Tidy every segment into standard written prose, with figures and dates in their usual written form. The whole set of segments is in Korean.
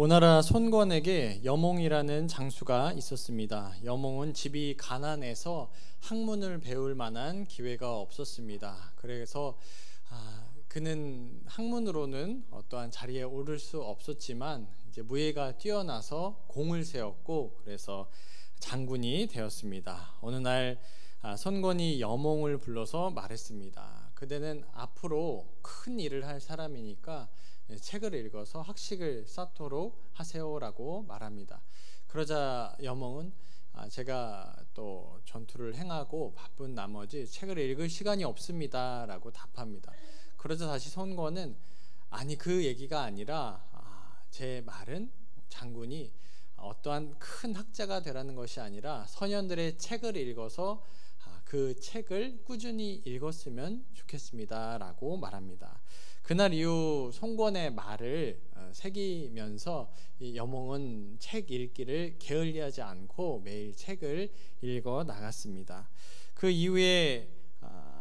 오나라 손권에게 여몽이라는 장수가 있었습니다. 여몽은 집이 가난해서 학문을 배울 만한 기회가 없었습니다. 그래서 그는 학문으로는 어떠한 자리에 오를 수 없었지만 이제 무예가 뛰어나서 공을 세웠고 그래서 장군이 되었습니다. 어느 날 손권이 여몽을 불러서 말했습니다. 그대는 앞으로 큰 일을 할 사람이니까 책을 읽어서 학식을 쌓도록 하세요라고 말합니다. 그러자 여몽은 제가 또 전투를 행하고 바쁜 나머지 책을 읽을 시간이 없습니다 라고 답합니다. 그러자 다시 손권은 아니 그 얘기가 아니라 제 말은 장군이 어떠한 큰 학자가 되라는 것이 아니라 선현들의 책을 읽어서 그 책을 꾸준히 읽었으면 좋겠습니다 라고 말합니다. 그날 이후 손권의 말을 새기면서 이 여몽은 책 읽기를 게을리하지 않고 매일 책을 읽어 나갔습니다. 그 이후에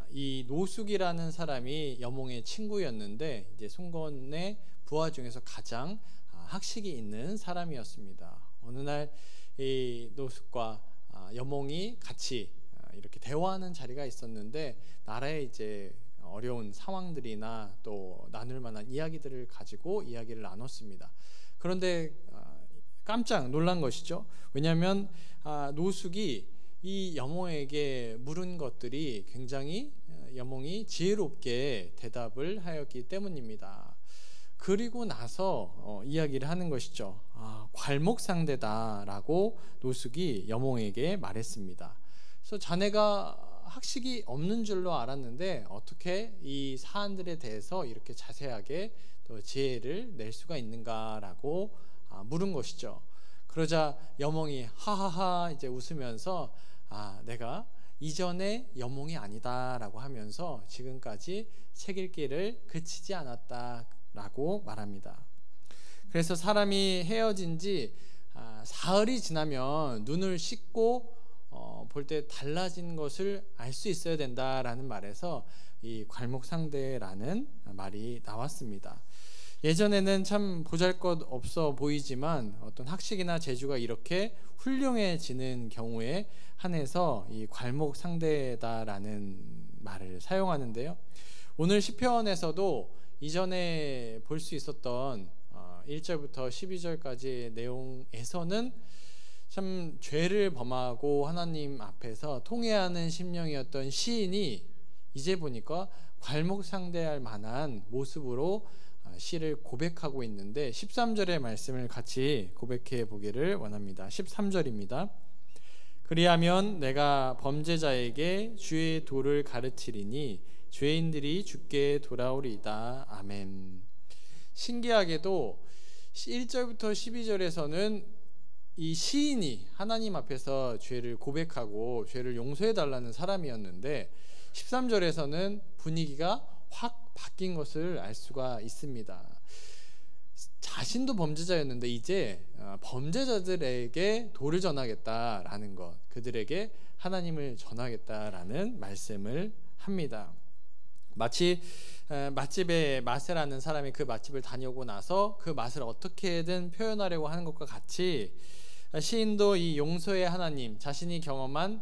이 노숙이라는 사람이 여몽의 친구였는데 이제 손권의 부하 중에서 가장 학식이 있는 사람이었습니다. 어느 날 이 노숙과 여몽이 같이 이렇게 대화하는 자리가 있었는데 나라의 이제 어려운 상황들이나 또 나눌 만한 이야기들을 가지고 이야기를 나눴습니다. 그런데 깜짝 놀란 것이죠. 왜냐하면 노숙이 이 여몽에게 물은 것들이 굉장히 여몽이 지혜롭게 대답을 하였기 때문입니다. 그리고 나서 이야기를 하는 것이죠. 괄목상대다라고 노숙이 여몽에게 말했습니다. 그래서 자네가 학식이 없는 줄로 알았는데 어떻게 이 사안들에 대해서 이렇게 자세하게 또 지혜를 낼 수가 있는가라고 물은 것이죠. 그러자 여몽이 하하하 이제 웃으면서 내가 이전의 여몽이 아니다라고 하면서 지금까지 책 읽기를 그치지 않았다라고 말합니다. 그래서 사람이 헤어진 지 사흘이 지나면 눈을 씻고 볼 때 달라진 것을 알 수 있어야 된다라는 말에서 이 괄목상대라는 말이 나왔습니다. 예전에는 참 보잘것없어 보이지만 어떤 학식이나 재주가 이렇게 훌륭해지는 경우에 한해서 이 괄목상대다라는 말을 사용하는데요. 오늘 시편에서도 이전에 볼 수 있었던 1절부터 12절까지의 내용에서는 참 죄를 범하고 하나님 앞에서 통회하는 심령이었던 시인이 이제 보니까 괄목상대할 만한 모습으로 시를 고백하고 있는데 13절의 말씀을 같이 고백해 보기를 원합니다. 13절입니다. 그리하면 내가 범죄자에게 주의 도를 가르치리니 죄인들이 주께 돌아오리이다. 아멘. 신기하게도 1절부터 12절에서는 이 시인이 하나님 앞에서 죄를 고백하고 죄를 용서해 달라는 사람이었는데 13절에서는 분위기가 확 바뀐 것을 알 수가 있습니다. 자신도 범죄자였는데 이제 범죄자들에게 도를 전하겠다라는 것, 그들에게 하나님을 전하겠다라는 말씀을 합니다. 마치 맛집에 마세라는 사람이 그 맛집을 다녀오고 나서 그 맛을 어떻게든 표현하려고 하는 것과 같이 시인도 이 용서의 하나님, 자신이 경험한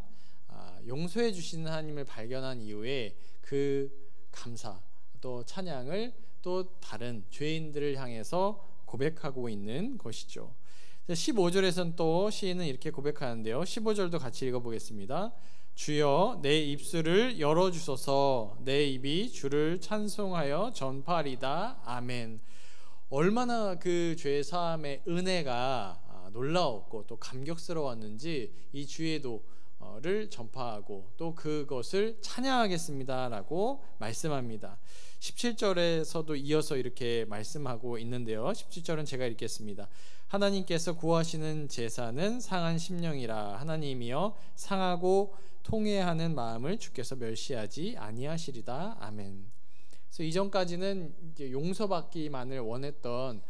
용서해 주시는 하나님을 발견한 이후에 그 감사 또 찬양을 또 다른 죄인들을 향해서 고백하고 있는 것이죠. 15절에서는 또 시인은 이렇게 고백하는데요. 15절도 같이 읽어보겠습니다. 주여 내 입술을 열어주소서. 내 입이 주를 찬송하여 전파하리다. 아멘. 얼마나 그 죄 사함의 은혜가 놀라웠고 또 감격스러웠는지 이 주의 도를 전파하고 또 그것을 찬양하겠습니다 라고 말씀합니다. 17절에서도 이어서 이렇게 말씀하고 있는데요. 17절은 제가 읽겠습니다. 하나님께서 구하시는 제사는 상한 심령이라. 하나님이여 상하고 통회하는 마음을 주께서 멸시하지 아니하시리다. 아멘. 그래서 이전까지는 이제 용서받기만을 원했던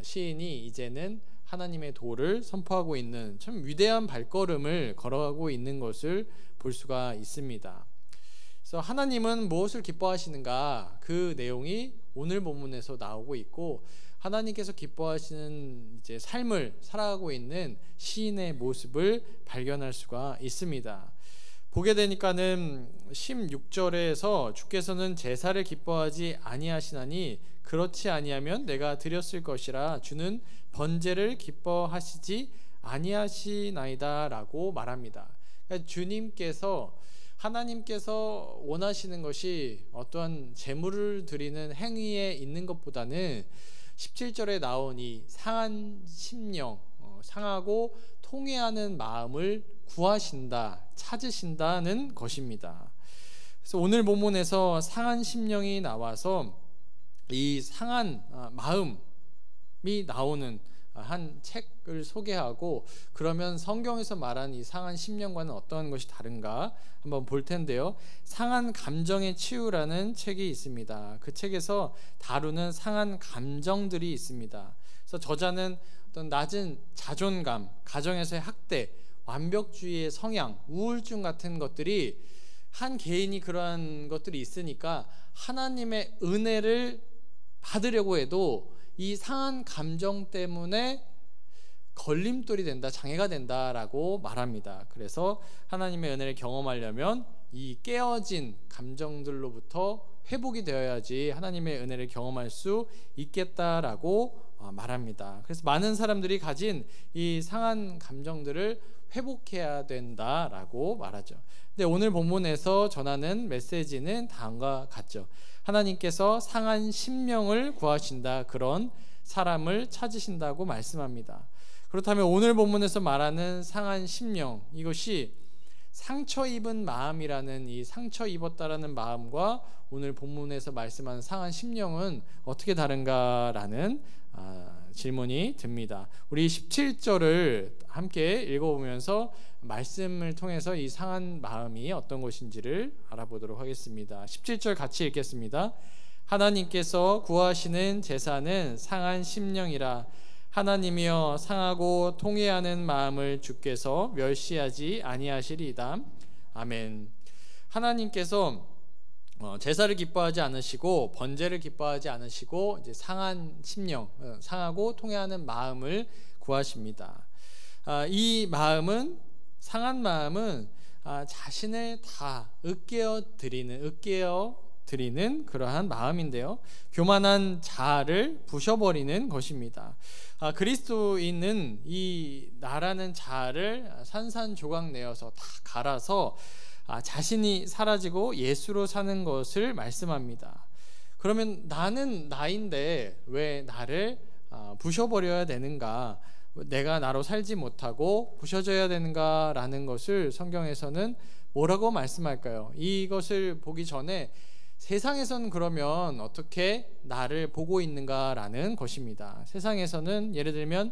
시인이 이제는 하나님의 도를 선포하고 있는 참 위대한 발걸음을 걸어가고 있는 것을 볼 수가 있습니다. 그래서 하나님은 무엇을 기뻐하시는가, 그 내용이 오늘 본문에서 나오고 있고 하나님께서 기뻐하시는 이제 삶을 살아가고 있는 시인의 모습을 발견할 수가 있습니다. 보게 되니까는 16절에서 주께서는 제사를 기뻐하지 아니하시나니 그렇지 아니하면 내가 드렸을 것이라 주는 번제를 기뻐하시지 아니하시나이다 라고 말합니다. 그러니까 주님께서, 하나님께서 원하시는 것이 어떠한 제물을 드리는 행위에 있는 것보다는 17절에 나온 이 상한 심령, 상하고 통회하는 마음을 구하신다, 찾으신다는 것입니다. 그래서 오늘 본문에서 상한 심령이 나와서 이 상한 마음이 나오는 한 책을 소개하고, 그러면 성경에서 말하는 이 상한 심령과는 어떠한 것이 다른가 한번 볼 텐데요. 상한 감정의 치유라는 책이 있습니다. 그 책에서 다루는 상한 감정들이 있습니다. 그래서 저자는 어떤 낮은 자존감, 가정에서의 학대, 완벽주의의 성향, 우울증 같은 것들이, 한 개인이 그러한 것들이 있으니까 하나님의 은혜를 받으려고 해도 이 상한 감정 때문에 걸림돌이 된다, 장애가 된다라고 말합니다. 그래서 하나님의 은혜를 경험하려면 이 깨어진 감정들로부터 회복이 되어야지 하나님의 은혜를 경험할 수 있겠다라고 말합니다. 그래서 많은 사람들이 가진 이 상한 감정들을 회복해야 된다라고 말하죠. 근데 오늘 본문에서 전하는 메시지는 다음과 같죠. 하나님께서 상한 심령을 구하신다, 그런 사람을 찾으신다고 말씀합니다. 그렇다면 오늘 본문에서 말하는 상한 심령, 이것이 상처 입은 마음이라는, 이 상처 입었다라는 마음과 오늘 본문에서 말씀하는 상한 심령은 어떻게 다른가라는 질문이 듭니다. 우리 17절을 함께 읽어보면서 말씀을 통해서 이 상한 마음이 어떤 것인지를 알아보도록 하겠습니다. 17절 같이 읽겠습니다. 하나님께서 구하시는 제사는 상한 심령이라. 하나님이여 상하고 통회하는 마음을 주께서 멸시하지 아니하시리이다. 아멘. 하나님께서 제사를 기뻐하지 않으시고 번제를 기뻐하지 않으시고 이제 상한 심령, 상하고 통회하는 마음을 구하십니다. 이 마음은, 상한 마음은 자신을 다 으깨어 드리는 그러한 마음인데요, 교만한 자아를 부셔버리는 것입니다. 그리스도인은 이 나라는 자아를 산산조각 내어서 다 갈아서 자신이 사라지고 예수로 사는 것을 말씀합니다. 그러면 나는 나인데 왜 나를 부셔버려야 되는가, 내가 나로 살지 못하고 부셔져야 되는가라는 것을 성경에서는 뭐라고 말씀할까요? 이것을 보기 전에 세상에서는 그러면 어떻게 나를 보고 있는가라는 것입니다. 세상에서는 예를 들면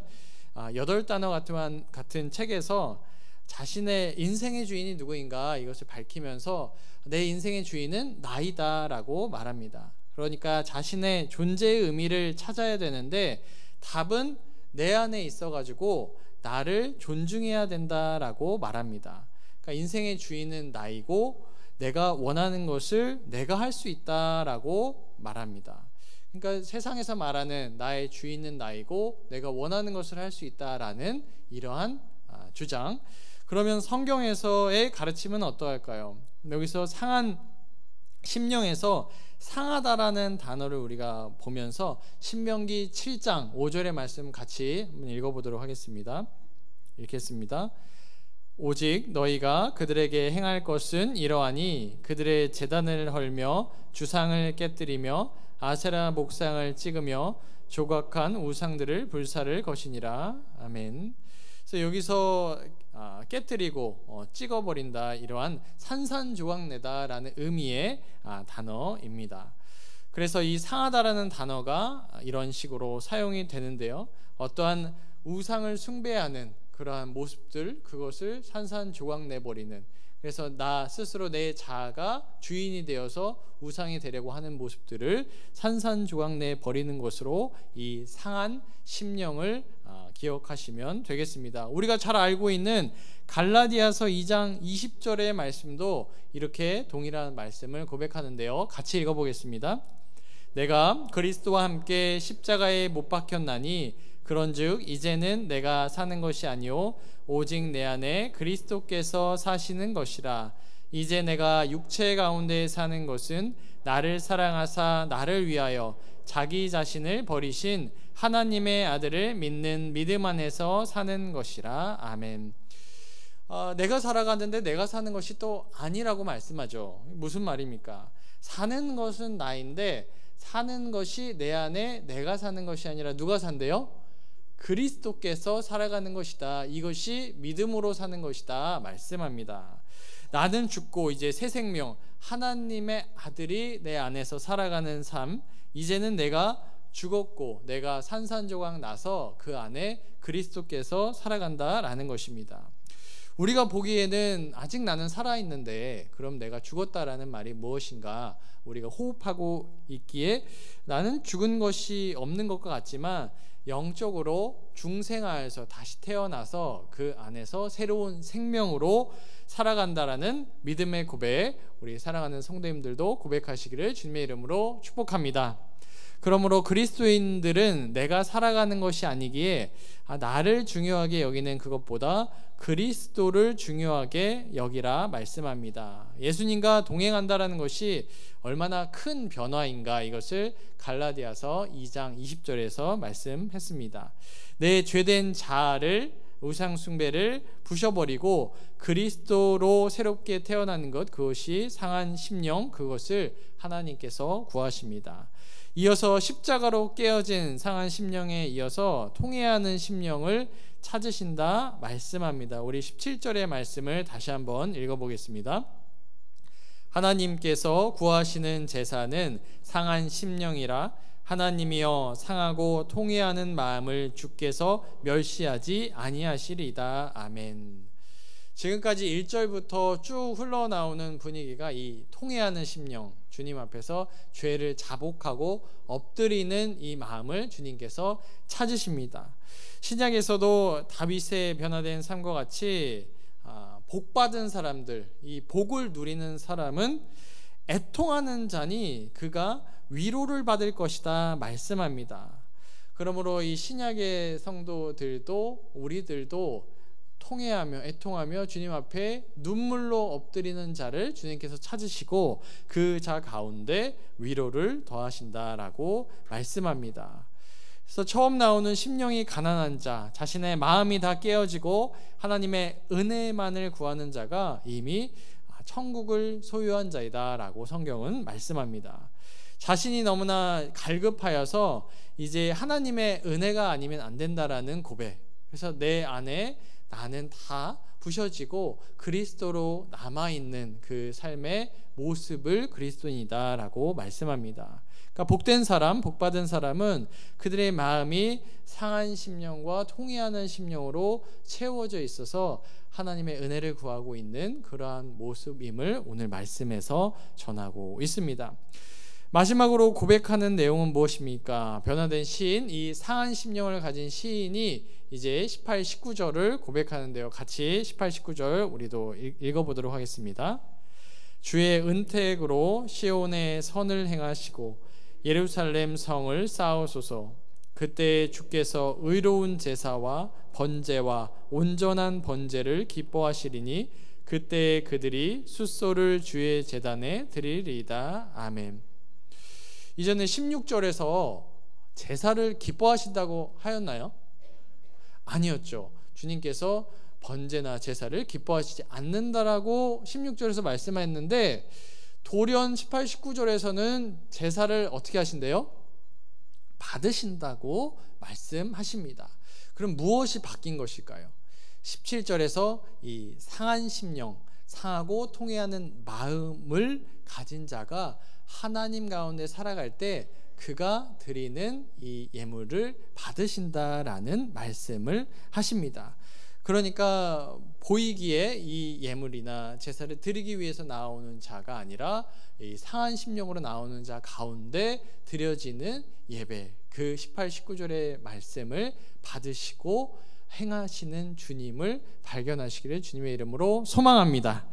8단어 같은 책에서 자신의 인생의 주인이 누구인가 이것을 밝히면서 내 인생의 주인은 나이다 라고 말합니다. 그러니까 자신의 존재의 의미를 찾아야 되는데 답은 내 안에 있어가지고 나를 존중해야 된다라고 말합니다. 그러니까 인생의 주인은 나이고 내가 원하는 것을 내가 할 수 있다라고 말합니다. 그러니까 세상에서 말하는 나의 주인은 나이고 내가 원하는 것을 할 수 있다라는 이러한 주장. 그러면 성경에서의 가르침은 어떠할까요? 여기서 상한 심령에서 상하다라는 단어를 우리가 보면서 신명기 7장 5절의 말씀 같이 한번 읽어보도록 하겠습니다. 읽겠습니다. 오직 너희가 그들에게 행할 것은 이러하니 그들의 제단을 헐며 주상을 깨뜨리며 아세라 목상을 찍으며 조각한 우상들을 불사를 것이니라. 아멘. 그래서 여기서 깨뜨리고 찍어버린다, 이러한 산산조각내다라는 의미의 단어입니다. 그래서 이 상하다라는 단어가 이런 식으로 사용이 되는데요, 어떠한 우상을 숭배하는 그러한 모습들, 그것을 산산조각 내버리는, 그래서 나 스스로 내 자아가 주인이 되어서 우상이 되려고 하는 모습들을 산산조각 내버리는 것으로 이 상한 심령을 기억하시면 되겠습니다. 우리가 잘 알고 있는 갈라디아서 2장 20절의 말씀도 이렇게 동일한 말씀을 고백하는데요, 같이 읽어보겠습니다. 내가 그리스도와 함께 십자가에 못 박혔나니 그런즉 이제는 내가 사는 것이 아니요 오직 내 안에 그리스도께서 사시는 것이라. 이제 내가 육체 가운데 사는 것은 나를 사랑하사 나를 위하여 자기 자신을 버리신 하나님의 아들을 믿는 믿음 안에서 사는 것이라. 아멘. 내가 살아가는데 내가 사는 것이 또 아니라고 말씀하죠. 무슨 말입니까? 사는 것은 나인데 사는 것이 내 안에 내가 사는 것이 아니라 누가 산대요? 그리스도께서 살아가는 것이다. 이것이 믿음으로 사는 것이다 말씀합니다. 나는 죽고 이제 새 생명, 하나님의 아들이 내 안에서 살아가는 삶, 이제는 내가 죽었고 내가 산산조각 나서 그 안에 그리스도께서 살아간다라는 것입니다. 우리가 보기에는 아직 나는 살아있는데 그럼 내가 죽었다라는 말이 무엇인가 우리가 호흡하고 있기에 나는 죽은 것이 없는 것과 같지만 영적으로 중생하에서 다시 태어나서 그 안에서 새로운 생명으로 살아간다라는 믿음의 고백, 우리 사랑하는 성도님들도 고백하시기를 주님의 이름으로 축복합니다. 그러므로 그리스도인들은 내가 살아가는 것이 아니기에 나를 중요하게 여기는 그것보다 그리스도를 중요하게 여기라 말씀합니다. 예수님과 동행한다라는 것이 얼마나 큰 변화인가, 이것을 갈라디아서 2장 20절에서 말씀했습니다. 내 죄된 자아를, 우상 숭배를 부셔버리고 그리스도로 새롭게 태어나는 것, 그것이 상한 심령, 그것을 하나님께서 구하십니다. 이어서 십자가로 깨어진 상한 심령에 이어서 통회하는 심령을 찾으신다 말씀합니다. 우리 17절의 말씀을 다시 한번 읽어보겠습니다. 하나님께서 구하시는 제사는 상한 심령이라. 하나님이여 상하고 통회하는 마음을 주께서 멸시하지 아니하시리이다. 아멘. 지금까지 1절부터 쭉 흘러나오는 분위기가 이 통회하는 심령, 주님 앞에서 죄를 자복하고 엎드리는 이 마음을 주님께서 찾으십니다. 신약에서도 다윗의 변화된 삶과 같이 복받은 사람들, 이 복을 누리는 사람은 애통하는 자니 그가 위로를 받을 것이다 말씀합니다. 그러므로 이 신약의 성도들도 우리들도 통회하며 애통하며 주님 앞에 눈물로 엎드리는 자를 주님께서 찾으시고 그 자 가운데 위로를 더하신다라고 말씀합니다. 그래서 처음 나오는 심령이 가난한 자, 자신의 마음이 다 깨어지고 하나님의 은혜만을 구하는 자가 이미 천국을 소유한 자이다라고 성경은 말씀합니다. 자신이 너무나 갈급하여서 이제 하나님의 은혜가 아니면 안 된다라는 고백, 그래서 내 안에 나는 다 부셔지고 그리스도로 남아있는 그 삶의 모습을 그리스도인이다라고 말씀합니다. 그러니까 복된 사람, 복받은 사람은 그들의 마음이 상한 심령과 통회하는 심령으로 채워져 있어서 하나님의 은혜를 구하고 있는 그러한 모습임을 오늘 말씀에서 전하고 있습니다. 마지막으로 고백하는 내용은 무엇입니까? 변화된 시인, 이 상한 심령을 가진 시인이 이제 18, 19절을 고백하는데요. 같이 18, 19절 우리도 읽어보도록 하겠습니다. 주의 은택으로 시온의 선을 행하시고 예루살렘 성을 쌓으소서. 그때 주께서 의로운 제사와 번제와 온전한 번제를 기뻐하시리니 그때 그들이 숫소를 주의 제단에 드리리이다. 아멘. 이전에 16절에서 제사를 기뻐하신다고 하였나요? 아니었죠. 주님께서 번제나 제사를 기뻐하시지 않는다라고 16절에서 말씀했는데 돌연 18, 19절에서는 제사를 어떻게 하신대요? 받으신다고 말씀하십니다. 그럼 무엇이 바뀐 것일까요? 17절에서 이 상한 심령, 상하고 통회하는 마음을 가진 자가 하나님 가운데 살아갈 때 그가 드리는 이 예물을 받으신다라는 말씀을 하십니다. 그러니까 보이기에 이 예물이나 제사를 드리기 위해서 나오는 자가 아니라 이 상한 심령으로 나오는 자 가운데 드려지는 예배, 그 18, 19절의 말씀을 받으시고 행하시는 주님을 발견하시기를 주님의 이름으로 소망합니다.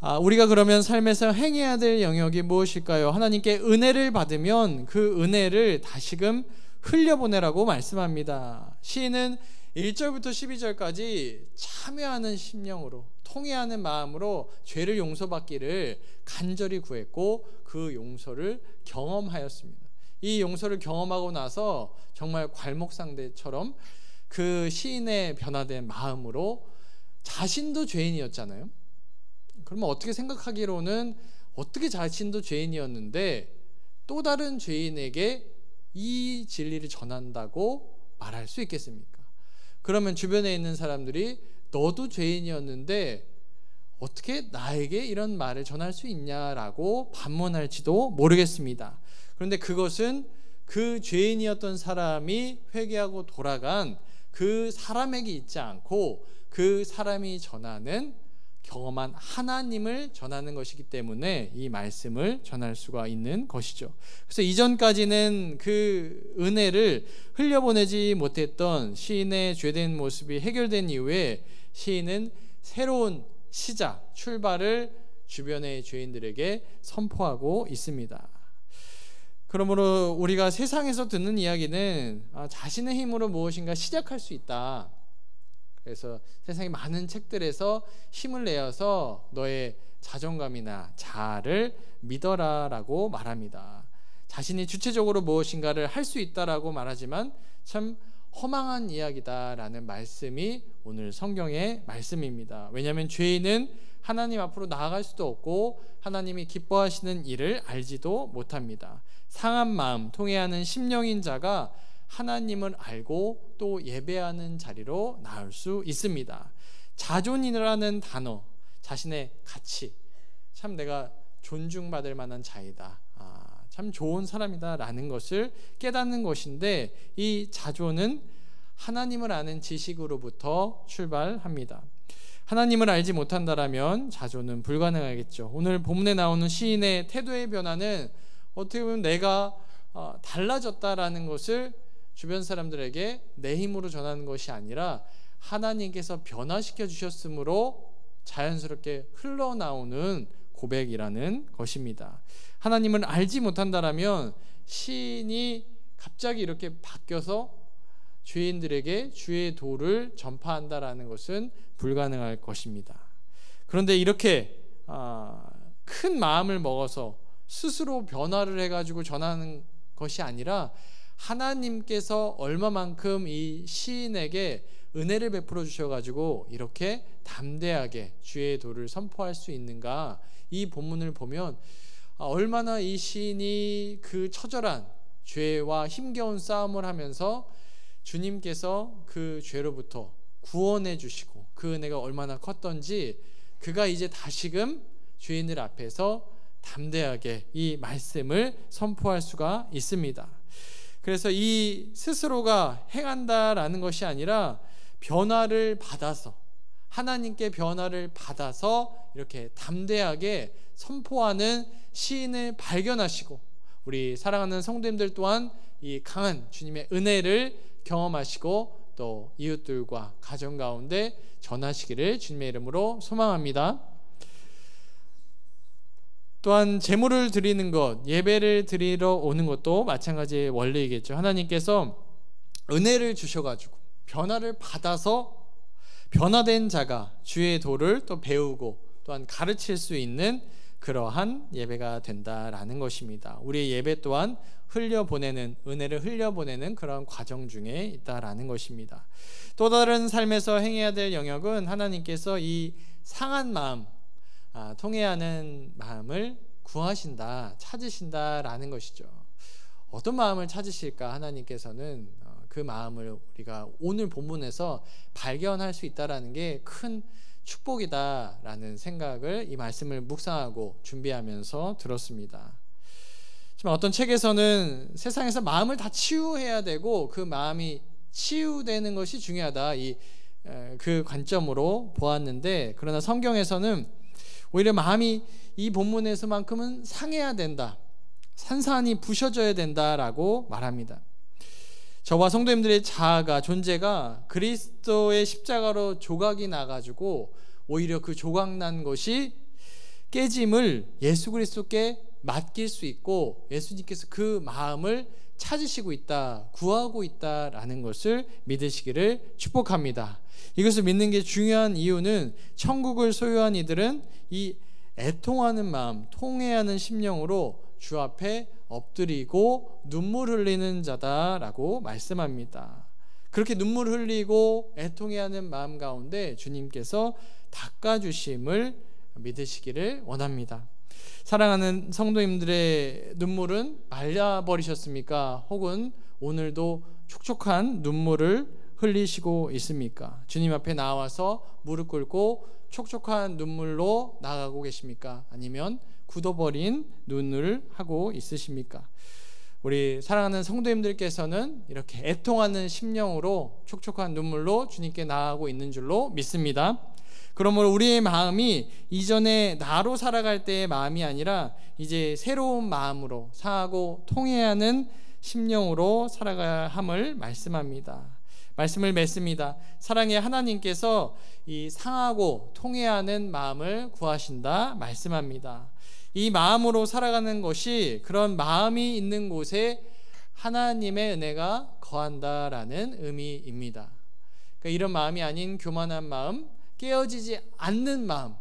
우리가 그러면 삶에서 행해야 될 영역이 무엇일까요? 하나님께 은혜를 받으면 그 은혜를 다시금 흘려보내라고 말씀합니다. 시인은 1절부터 12절까지 참여하는 심령으로, 통회하는 마음으로 죄를 용서받기를 간절히 구했고 그 용서를 경험하였습니다. 이 용서를 경험하고 나서 정말 괄목상대처럼 그 시인의 변화된 마음으로, 자신도 죄인이었잖아요. 그러면 어떻게 생각하기로는 어떻게 자신도 죄인이었는데 또 다른 죄인에게 이 진리를 전한다고 말할 수 있겠습니까? 그러면 주변에 있는 사람들이 너도 죄인이었는데 어떻게 나에게 이런 말을 전할 수 있냐라고 반문할지도 모르겠습니다. 그런데 그것은 그 죄인이었던 사람이 회개하고 돌아간 그 사람에게 있지 않고 그 사람이 전하는 경험한 하나님을 전하는 것이기 때문에 이 말씀을 전할 수가 있는 것이죠. 그래서 이전까지는 그 은혜를 흘려보내지 못했던 시인의 죄된 모습이 해결된 이후에 시인은 새로운 시작, 출발을 주변의 죄인들에게 선포하고 있습니다. 그러므로 우리가 세상에서 듣는 이야기는 자신의 힘으로 무엇인가 시작할 수 있다. 그래서 세상의 많은 책들에서 힘을 내어서 너의 자존감이나 자아를 믿어라 라고 말합니다. 자신이 주체적으로 무엇인가를 할 수 있다라고 말하지만 참 허망한 이야기다라는 말씀이 오늘 성경의 말씀입니다. 왜냐하면 죄인은 하나님 앞으로 나아갈 수도 없고 하나님이 기뻐하시는 일을 알지도 못합니다. 상한 마음, 통회하는 심령인 자가 하나님을 알고 또 예배하는 자리로 나올 수 있습니다. 자존이라는 단어, 자신의 가치, 참 내가 존중받을 만한 자이다, 참 좋은 사람이다 라는 것을 깨닫는 것인데, 이 자존은 하나님을 아는 지식으로부터 출발합니다. 하나님을 알지 못한다라면 자존은 불가능하겠죠. 오늘 본문에 나오는 시인의 태도의 변화는 어떻게 보면 내가 달라졌다라는 것을 주변 사람들에게 내 힘으로 전하는 것이 아니라 하나님께서 변화시켜 주셨으므로 자연스럽게 흘러나오는 고백이라는 것입니다. 하나님을 알지 못한다라면 시인이 갑자기 이렇게 바뀌어서 죄인들에게 주의 도를 전파한다라는 것은 불가능할 것입니다. 그런데 이렇게 큰 마음을 먹어서 스스로 변화를 해가지고 전하는 것이 아니라 하나님께서 얼마만큼 이 시인에게 은혜를 베풀어 주셔가지고 이렇게 담대하게 주의 도를 선포할 수 있는가, 이 본문을 보면 얼마나 이 시인이 그 처절한 죄와 힘겨운 싸움을 하면서 주님께서 그 죄로부터 구원해 주시고 그 은혜가 얼마나 컸던지, 그가 이제 다시금 죄인들 앞에서 담대하게 이 말씀을 선포할 수가 있습니다. 그래서 이 스스로가 행한다라는 것이 아니라 변화를 받아서, 하나님께 변화를 받아서 이렇게 담대하게 선포하는 시인을 발견하시고, 우리 사랑하는 성도님들 또한 이 강한 주님의 은혜를 경험하시고 또 이웃들과 가정 가운데 전하시기를 주님의 이름으로 소망합니다. 또한 제물을 드리는 것, 예배를 드리러 오는 것도 마찬가지의 원리이겠죠. 하나님께서 은혜를 주셔가지고 변화를 받아서 변화된 자가 주의 도를 또 배우고 또한 가르칠 수 있는 그러한 예배가 된다라는 것입니다. 우리의 예배 또한 흘려보내는, 은혜를 흘려보내는 그런 과정 중에 있다라는 것입니다. 또 다른 삶에서 행해야 될 영역은 하나님께서 이 상한 마음, 통회하는 마음을 구하신다, 찾으신다라는 것이죠. 어떤 마음을 찾으실까? 하나님께서는 그 마음을 우리가 오늘 본문에서 발견할 수 있다라는 게 큰 축복이다라는 생각을, 이 말씀을 묵상하고 준비하면서 들었습니다. 지금 어떤 책에서는 세상에서 마음을 다 치유해야 되고 그 마음이 치유되는 것이 중요하다, 그 관점으로 보았는데, 그러나 성경에서는 오히려 마음이 이 본문에서만큼은 상해야 된다, 산산이 부셔져야 된다라고 말합니다. 저와 성도님들의 자아가, 존재가 그리스도의 십자가로 조각이 나가지고 오히려 그 조각난 것이 깨짐을 예수 그리스도께 맡길 수 있고 예수님께서 그 마음을 찾으시고 있다, 구하고 있다라는 것을 믿으시기를 축복합니다. 이것을 믿는 게 중요한 이유는 천국을 소유한 이들은 이 애통하는 마음, 통회하는 심령으로 주 앞에 엎드리고 눈물 흘리는 자다라고 말씀합니다. 그렇게 눈물 흘리고 애통해하는 마음 가운데 주님께서 닦아주심을 믿으시기를 원합니다. 사랑하는 성도님들의 눈물은 말려버리셨습니까? 혹은 오늘도 촉촉한 눈물을 흘리시고 있습니까? 주님 앞에 나와서 무릎 꿇고 촉촉한 눈물로 나가고 계십니까? 아니면 굳어버린 눈을 하고 있으십니까? 우리 사랑하는 성도님들께서는 이렇게 애통하는 심령으로 촉촉한 눈물로 주님께 나아가고 있는 줄로 믿습니다. 그러므로 우리의 마음이 이전에 나로 살아갈 때의 마음이 아니라 이제 새로운 마음으로 상하고 통회하는 심령으로 살아가야 함을 말씀합니다. 말씀을 맺습니다. 사랑의 하나님께서 이 상하고 통회하는 마음을 구하신다 말씀합니다. 이 마음으로 살아가는 것이 그런 마음이 있는 곳에 하나님의 은혜가 거한다라는 의미입니다. 그러니까 이런 마음이 아닌 교만한 마음, 깨어지지 않는 마음,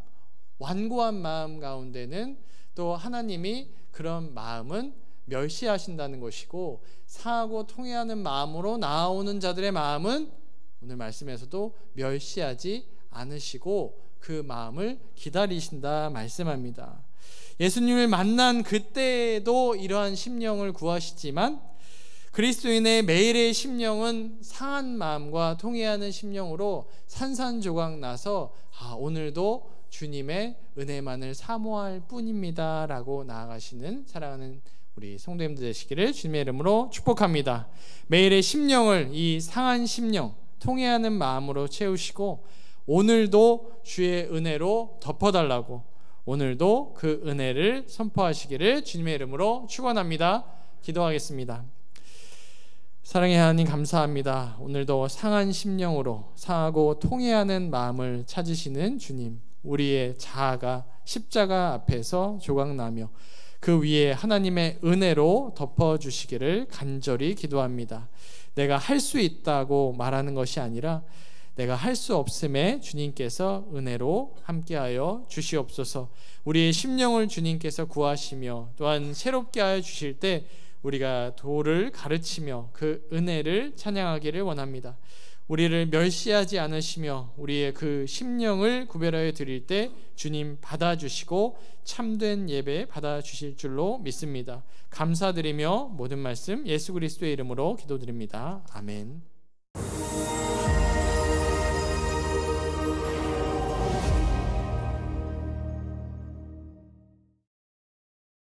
완고한 마음 가운데는 또 하나님이 그런 마음은 멸시하신다는 것이고, 상하고 통회하는 마음으로 나아오는 자들의 마음은 오늘 말씀에서도 멸시하지 않으시고 그 마음을 기다리신다 말씀합니다. 예수님을 만난 그때도 이러한 심령을 구하시지만 그리스도인의 매일의 심령은 상한 마음과 통회하는 심령으로 산산조각 나서 오늘도 주님의 은혜만을 사모할 뿐입니다 라고 나아가시는 사랑하는 우리 성도님들 되시기를 주님의 이름으로 축복합니다. 매일의 심령을 이 상한 심령, 통회하는 마음으로 채우시고 오늘도 주의 은혜로 덮어달라고, 오늘도 그 은혜를 선포하시기를 주님의 이름으로 축원합니다. 기도하겠습니다. 사랑의 하나님 감사합니다. 오늘도 상한 심령으로 상하고 통회하는 마음을 찾으시는 주님, 우리의 자아가 십자가 앞에서 조각나며 그 위에 하나님의 은혜로 덮어주시기를 간절히 기도합니다. 내가 할 수 있다고 말하는 것이 아니라 내가 할 수 없음에 주님께서 은혜로 함께하여 주시옵소서. 우리의 심령을 주님께서 구하시며 또한 새롭게 하여 주실 때 우리가 도를 가르치며 그 은혜를 찬양하기를 원합니다. 우리를 멸시하지 않으시며 우리의 그 심령을 구별하여 드릴 때 주님 받아주시고 참된 예배 받아주실 줄로 믿습니다. 감사드리며 모든 말씀 예수 그리스도의 이름으로 기도드립니다. 아멘.